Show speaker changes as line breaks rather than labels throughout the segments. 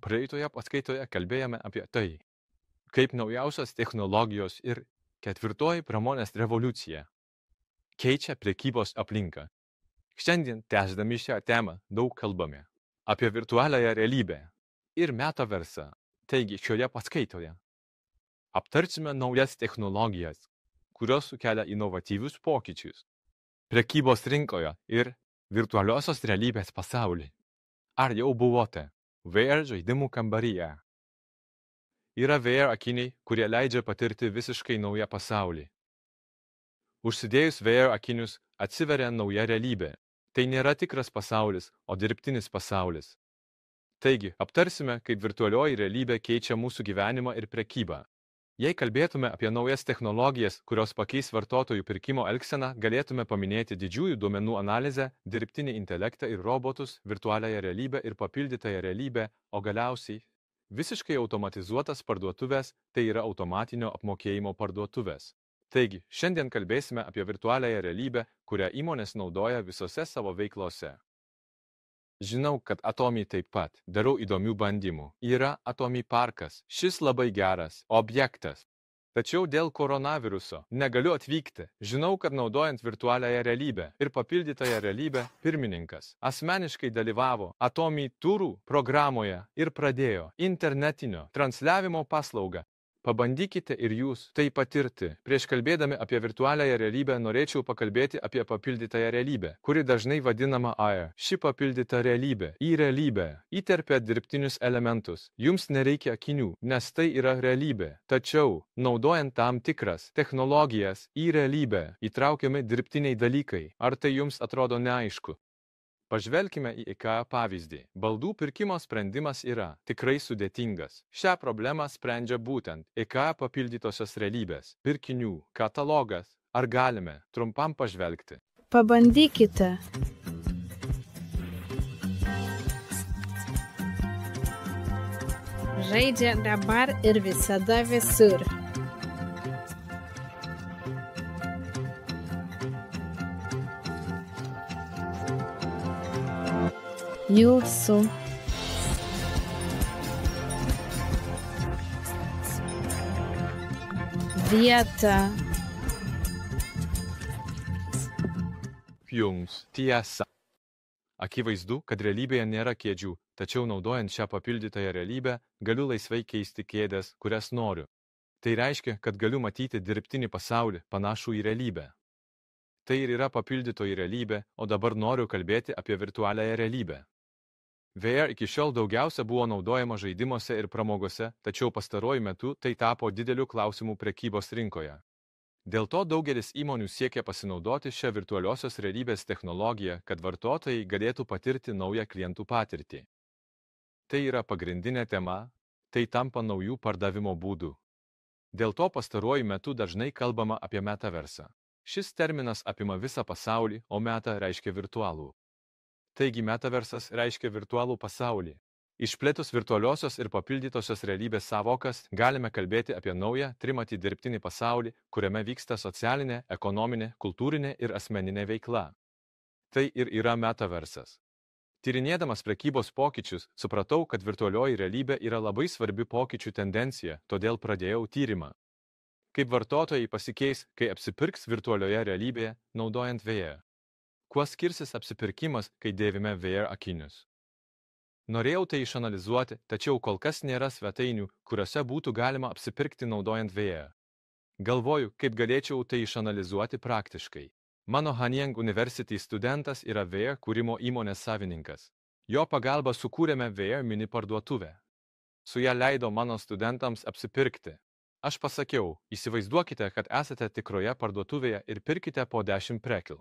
Praeitoje paskaitoje kalbėjome apie tai, kaip naujausios technologijos ir ketvirtoji pramonės revoliucija keičia prekybos aplinką. Šiandien, tęsdami šią temą, daug kalbame apie virtualiąją realybę ir metaversą. Taigi, šioje paskaitoje aptarsime naujas technologijas, kurios sukelia inovatyvius pokyčius prekybos rinkoje ir virtualiosios realybės pasaulyje. Ar jau buvote VR žaidimų kambaryje? Yra VR akiniai, kurie leidžia patirti visiškai naują pasaulį. Užsidėjus VR akinius atsiveria nauja realybė. Tai nėra tikras pasaulis, o dirbtinis pasaulis. Taigi, aptarsime, kaip virtualioji realybė keičia mūsų gyvenimą ir prekybą. Jei kalbėtume apie naujas technologijas, kurios pakeis vartotojų pirkimo elgseną, galėtume paminėti didžiųjų duomenų analizę, dirbtinį intelektą ir robotus, virtualiąją realybę ir papildytąją realybę, o galiausiai visiškai automatizuotas parduotuvės, tai yra automatinio apmokėjimo parduotuvės. Taigi, šiandien kalbėsime apie virtualiąją realybę, kurią įmonės naudoja visose savo veiklose. Žinau, kad Atomy taip pat darau įdomių bandymų. Yra Atomy parkas. Šis labai geras objektas. Tačiau dėl koronaviruso negaliu atvykti. Žinau, kad naudojant virtualiąją realybę ir papildytąją realybę, pirmininkas asmeniškai dalyvavo Atomy turų programoje ir pradėjo internetinio transliavimo paslaugą. Pabandykite ir jūs tai patirti. Prieš kalbėdami apie virtualiąją realybę norėčiau pakalbėti apie papildytąją realybę, kuri dažnai vadinama AR. Ši papildyta realybė į realybę įterpia dirbtinius elementus. Jums nereikia akinių, nes tai yra realybė. Tačiau, naudojant tam tikras technologijas į realybę, įtraukiami dirbtiniai dalykai. Ar tai jums atrodo neaišku? Pažvelkime į IKEA pavyzdį. Baldų pirkimo sprendimas yra tikrai sudėtingas. Šią problemą sprendžia būtent IKEA papildytosios realybės pirkinių katalogas. Ar galime trumpam pažvelgti?
Pabandykite. Žaidžia dabar ir visada visur. Jūsų vieta.
Jums tiesa. Akivaizdu, kad realybėje nėra kėdžių, tačiau naudojant šią papildytąją realybę, galiu laisvai keisti kėdes, kurias noriu. Tai reiškia, kad galiu matyti dirbtinį pasaulį, panašų į realybę. Tai ir yra papildytoji realybė, o dabar noriu kalbėti apie virtualiąją realybę. VR iki šiol daugiausia buvo naudojama žaidimuose ir pramogose, tačiau pastaruoju metu tai tapo dideliu klausimu prekybos rinkoje. Dėl to daugelis įmonių siekia pasinaudoti šią virtualiosios realybės technologiją, kad vartotojai galėtų patirti naują klientų patirtį. Tai yra pagrindinė tema, tai tampa naujų pardavimo būdų. Dėl to pastaruoju metu dažnai kalbama apie metaversą. Šis terminas apima visą pasaulį, o meta reiškia virtualų. Taigi metaversas reiškia virtualų pasaulį. Išplėtus virtualiosios ir papildytosios realybės savokas, galime kalbėti apie naują trimatį dirbtinį pasaulį, kuriame vyksta socialinė, ekonominė, kultūrinė ir asmeninė veikla. Tai ir yra metaversas. Tyrinėdamas prekybos pokyčius, supratau, kad virtualioji realybė yra labai svarbi pokyčių tendencija, todėl pradėjau tyrimą. Kaip vartotojai pasikeis, kai apsipirks virtualioje realybėje, naudojant VR. Kuo skirsis apsipirkimas, kai dėvime VR akinius? Norėjau tai išanalizuoti, tačiau kol kas nėra svetainių, kuriuose būtų galima apsipirkti naudojant VR. Galvoju, kaip galėčiau tai išanalizuoti praktiškai. Mano Hanyang University studentas yra VR kūrimo įmonės savininkas. Jo pagalba sukūrėme VR mini parduotuvę. Su ją leido mano studentams apsipirkti. Aš pasakiau, įsivaizduokite, kad esate tikroje parduotuvėje ir pirkite po 10 prekių.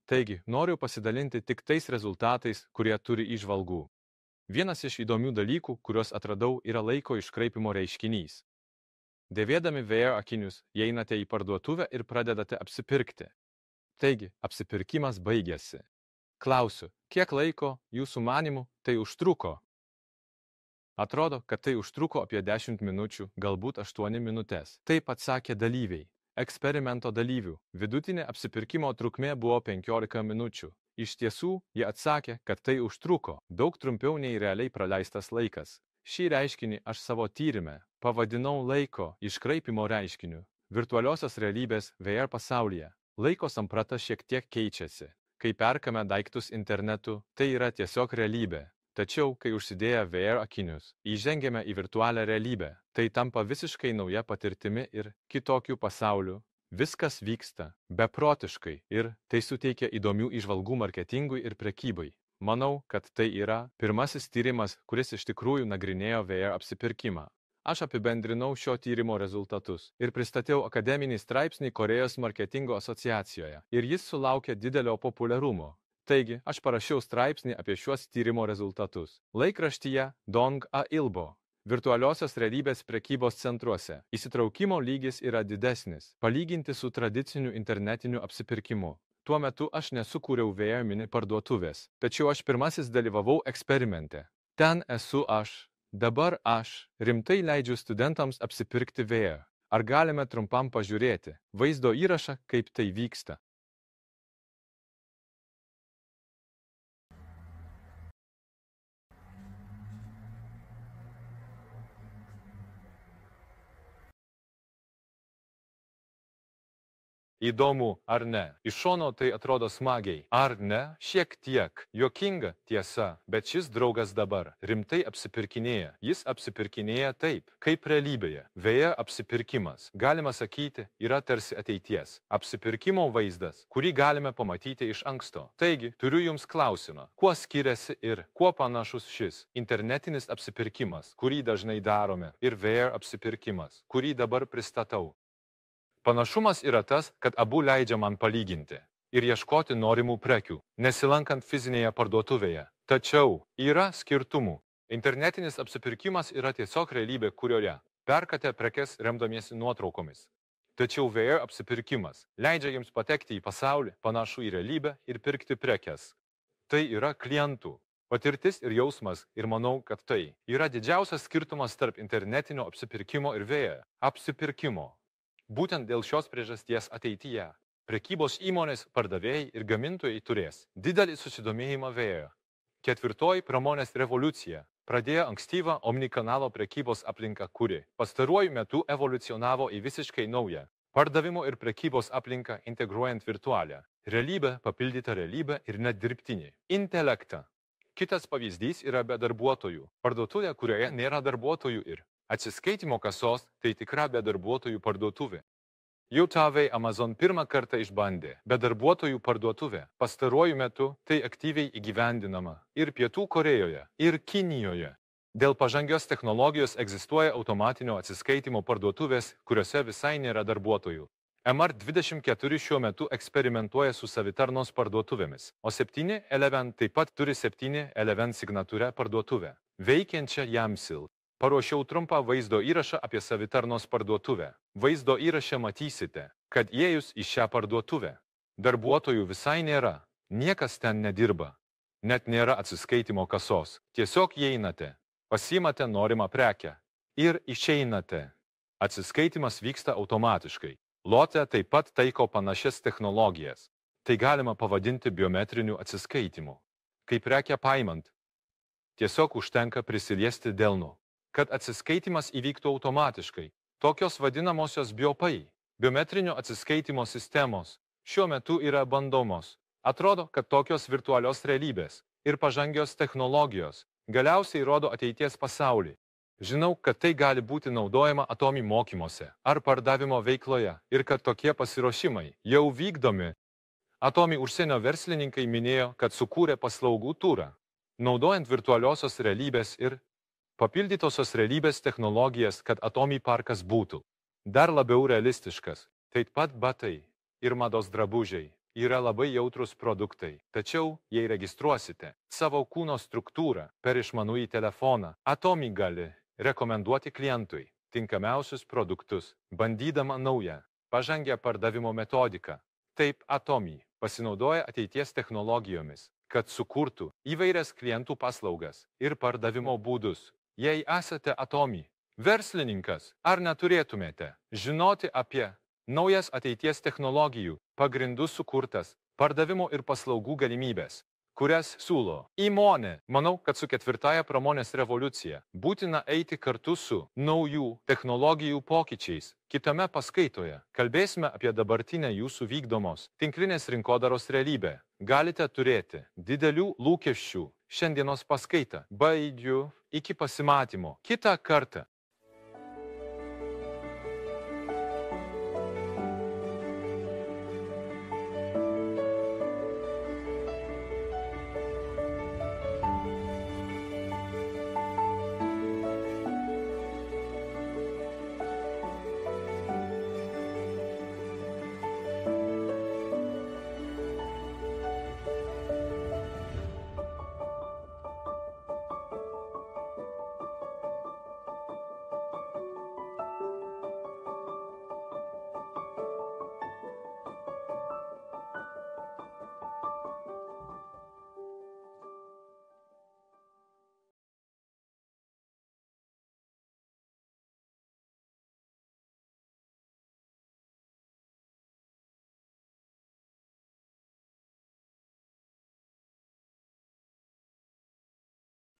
Taigi, noriu pasidalinti tik tais rezultatais, kurie turi įžvalgų. Vienas iš įdomių dalykų, kuriuos atradau, yra laiko iškraipimo reiškinys. Dėvėdami VR akinius, įeinate į parduotuvę ir pradedate apsipirkti. Taigi, apsipirkimas baigėsi. Klausiu, kiek laiko, jūsų manymu, tai užtruko? Atrodo, kad tai užtruko apie 10 minučių, galbūt 8 minutės. Taip atsakė dalyviai. Eksperimento dalyvių vidutinė apsipirkimo trukmė buvo 15 minučių. Iš tiesų, jie atsakė, kad tai užtruko daug trumpiau nei realiai praleistas laikas. Šį reiškinį aš savo tyrime pavadinau laiko iškraipimo reiškiniu. Virtualiosios realybės VR pasaulyje laiko samprata šiek tiek keičiasi. Kai perkame daiktus internetu, tai yra tiesiog realybė. Tačiau, kai užsidėję VR akinius, įžengėme į virtualią realybę, tai tampa visiškai nauja patirtimi ir kitokiu pasauliu. Viskas vyksta beprotiškai ir tai suteikia įdomių įžvalgų marketingui ir prekybai. Manau, kad tai yra pirmasis tyrimas, kuris iš tikrųjų nagrinėjo VR apsipirkimą. Aš apibendrinau šio tyrimo rezultatus ir pristačiau akademinį straipsnį Korėjos marketingo asociacijoje ir jis sulaukė didelio populiarumo. Taigi, aš parašiau straipsnį apie šiuos tyrimo rezultatus. Laikraštyje Dong A Ilbo. Virtualiosios realybės prekybos centruose įsitraukimo lygis yra didesnis, palyginti su tradiciniu internetiniu apsipirkimu. Tuo metu aš nesukūriau VR mini parduotuvės, tačiau aš pirmasis dalyvavau eksperimente. Ten esu aš. Dabar aš rimtai leidžiu studentams apsipirkti VR. Ar galime trumpam pažiūrėti vaizdo įrašą, kaip tai vyksta? Įdomu, ar ne? Iš šono tai atrodo smagiai. Ar ne? Šiek tiek. Juokinga, tiesa, bet šis draugas dabar rimtai apsipirkinėja. Jis apsipirkinėja taip, kaip realybėje. VR apsipirkimas, galima sakyti, yra tarsi ateities. Apsipirkimo vaizdas, kurį galime pamatyti iš anksto. Taigi, turiu jums klausimą. Kuo skiriasi ir kuo panašus šis internetinis apsipirkimas, kurį dažnai darome, ir VR apsipirkimas, kurį dabar pristatau? Panašumas yra tas, kad abu leidžia man palyginti ir ieškoti norimų prekių, nesilankant fizinėje parduotuvėje. Tačiau yra skirtumų. Internetinis apsipirkimas yra tiesiog realybė, kurioje perkate prekes remdamiesi nuotraukomis. Tačiau VR apsipirkimas leidžia jums patekti į pasaulį, panašų į realybę ir pirkti prekes. Tai yra klientų patirtis ir jausmas ir manau, kad tai yra didžiausias skirtumas tarp internetinio apsipirkimo ir VR apsipirkimo. Būtent dėl šios priežasties ateityje prekybos įmonės, pardavėjai ir gamintojai turės didelį susidomėjimą VR. Ketvirtoji pramonės revoliucija pradėjo ankstyvą omnikanalo prekybos aplinką, kuri pastaruoju metu evoliucionavo į visiškai naują pardavimo ir prekybos aplinką, integruojant virtualią realybę, papildytą realybę ir net dirbtinį intelektą. Kitas pavyzdys yra be darbuotojų. Parduotuvė, kurioje nėra darbuotojų ir atsiskaitimo kasos, tai tikra be darbuotojų parduotuvė. JAV Amazon pirmą kartą išbandė be darbuotojų parduotuvę. Pastaruoju metu tai aktyviai įgyvendinama ir Pietų Korėjoje, ir Kinijoje. Dėl pažangios technologijos egzistuoja automatinio atsiskaitimo parduotuvės, kuriuose visai nėra darbuotojų. MR24 šiuo metu eksperimentuoja su savitarnos parduotuvėmis, o 7-Eleven taip pat turi 7-Eleven signatūrę parduotuvę, veikiančią Jamsil. Paruošiau trumpą vaizdo įrašą apie savitarnos parduotuvę. Vaizdo įraše matysite, kad įėjus į šią parduotuvę darbuotojų visai nėra, niekas ten nedirba, net nėra atsiskaitimo kasos. Tiesiog įeinate, pasiimate norimą prekę ir išeinate. Atsiskaitimas vyksta automatiškai. Lotte taip pat taiko panašias technologijas. Tai galima pavadinti biometriniu atsiskaitimu. Kai prekę paimant, tiesiog užtenka prisiliesti delnu, kad atsiskaitimas įvyktų automatiškai. Tokios vadinamosios BioPay, biometrinio atsiskaitimo sistemos, šiuo metu yra bandomos. Atrodo, kad tokios virtualios realybės ir pažangios technologijos galiausiai rodo ateities pasaulį. Žinau, kad tai gali būti naudojama Atomy mokymuose ar pardavimo veikloje ir kad tokie pasiruošimai jau vykdomi. Atomy užsienio verslininkai minėjo, kad sukūrė paslaugų turą, naudojant virtualiosios realybės ir papildytosios realybės technologijas, kad Atomy parkas būtų dar labiau realistiškas. Taip pat batai ir mados drabužiai yra labai jautrus produktai. Tačiau, jei registruosite savo kūno struktūrą per išmanųjį telefoną, Atomy gali rekomenduoti klientui tinkamiausius produktus, bandydama naują, pažangę pardavimo metodiką. Taip Atomy pasinaudoja ateities technologijomis, kad sukurtų įvairias klientų paslaugas ir pardavimo būdus. Jei esate Atomy verslininkas, ar neturėtumėte žinoti apie naujas ateities technologijų pagrindų sukurtas Pardavimo ir paslaugų galimybės, kurias siūlo įmonė. Manau, kad su 4 pramonės revoliucija būtina eiti kartu su naujų technologijų pokyčiais. Kitame paskaitoje kalbėsime apie dabartinę jūsų vykdomos tinklinės rinkodaros realybę. Galite turėti didelių lūkesčių. Šiandienos paskaitą baigiu, iki pasimatymo kitą kartą.